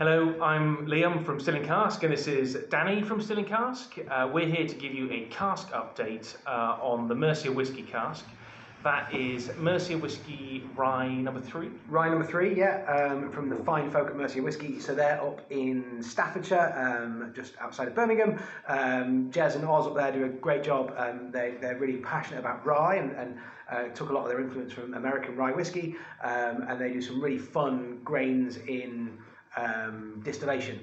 Hello, I'm Liam from Still & Cask, and this is Danny from Still & Cask. We're here to give you a cask update on the Mercia Whisky cask. That is Mercia Whisky Rye number 3. Rye number 3, yeah, from the fine folk at Mercia Whisky. So they're up in Staffordshire, just outside of Birmingham. Jez and Oz up there do a great job. They're really passionate about rye and took a lot of their influence from American rye whiskey, and they do some really fun grains in distillation.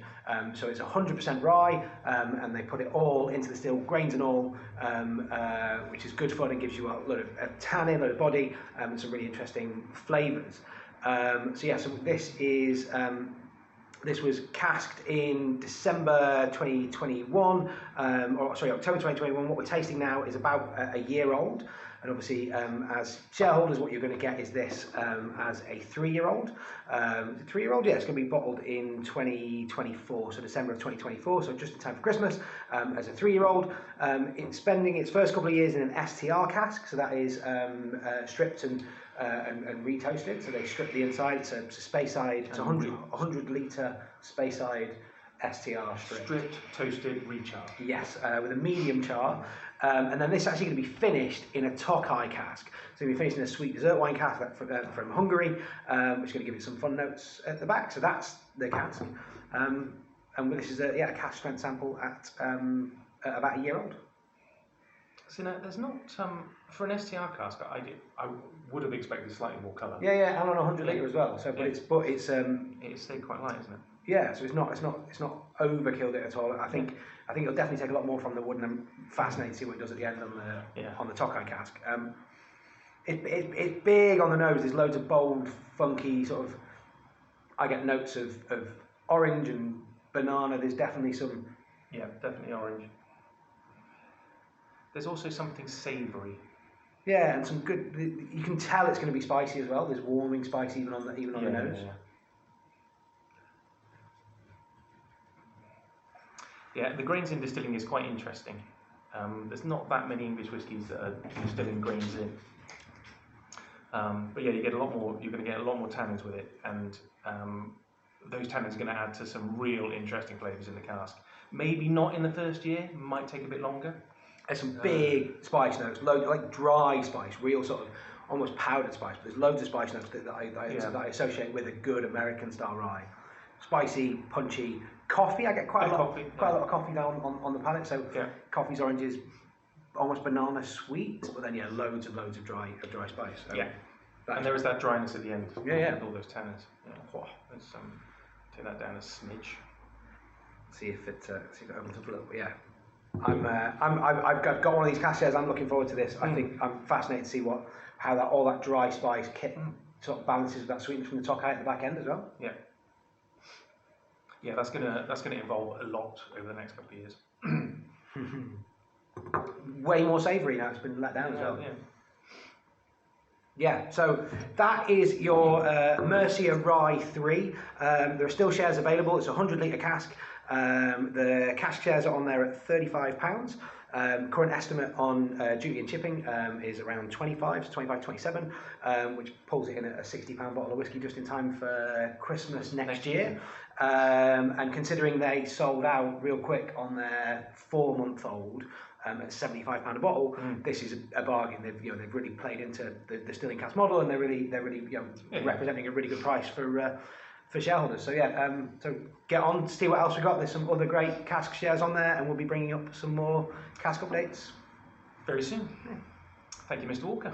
So it's 100% rye, and they put it all into the still, grains and all, which is good fun and gives you a lot of tannin, a lot of body, and some really interesting flavours. So this was casked in December 2021, October 2021. What we're tasting now is about a year old. And obviously, as shareholders, what you're going to get is this as a 3-year-old. 3-year-old, yeah, it's going to be bottled in 2024, so December of 2024, so just in time for Christmas. As a 3-year-old, it's spending its first couple of years in an STR cask, so that is stripped and retoasted. So they strip the inside. It's a Speyside. It's a 100 litre Speyside STR stripped, toasted, recharred. Yes, with a medium char. And then this is actually going to be finished in a Tokai cask. So we're finished in a sweet dessert wine cask from Hungary, which is going to give it some fun notes at the back. So that's the cask. And this is a cask strength sample at about a year old. So now there's not for an STR cask. I would have expected slightly more colour. Yeah, and on a 100 litre as well. So, it's stayed quite light, isn't it? Yeah, so it's not overkilled it at all. I think it'll definitely take a lot more from the wood, and I'm fascinated to see what it does at the end on the Tokai cask. It's big on the nose. There's loads of bold, funky sort of. I get notes of orange and banana. There's definitely some. Yeah, definitely orange. There's also something savoury. Yeah, and some good. You can tell it's going to be spicy as well. There's warming spice even on the nose. Yeah, the grains in distilling is quite interesting. There's not that many English whiskies that are distilling grains in. But yeah, you're going to get a lot more tannins with it, and those tannins are going to add to some real interesting flavours in the cask. Maybe not in the first year, might take a bit longer. There's some big spice notes, like dry spice, real sort of almost powdered spice. But there's loads of spice notes that I associate with a good American style rye. Spicy, punchy. Coffee, I get quite a lot of coffee down on the palate. So coffees, oranges, almost banana sweet, but then loads of dry spice. So and there is that dryness at the end. With all those tannins. Yeah. Let's take that down a smidge. See if it opens up a little. Yeah, I've got one of these cask shares. I'm looking forward to this. I think I'm fascinated to see how all that dry spice sort of balances with that sweetness from the Tokai at the back end as well. Yeah. Yeah, that's gonna evolve a lot over the next couple of years. Way more savoury now. It's been let down as well. Yeah, so that is your Mercia Rye 3. There are still shares available. It's a 100 litre cask. The cask shares are on there at £35. Current estimate on duty and shipping is around 25 to 27, which pulls it in at a £60 bottle of whiskey just in time for Christmas next year. And considering they sold out real quick on their 4-month-old at £75 a bottle, this is a bargain. They've really played into the Stilling Cask model, and they're really representing a really good price for shareholders. So so get on, see what else we got. There's some other great cask shares on there, and we'll be bringing up some more cask updates very soon. Thank you, Mr. Walker.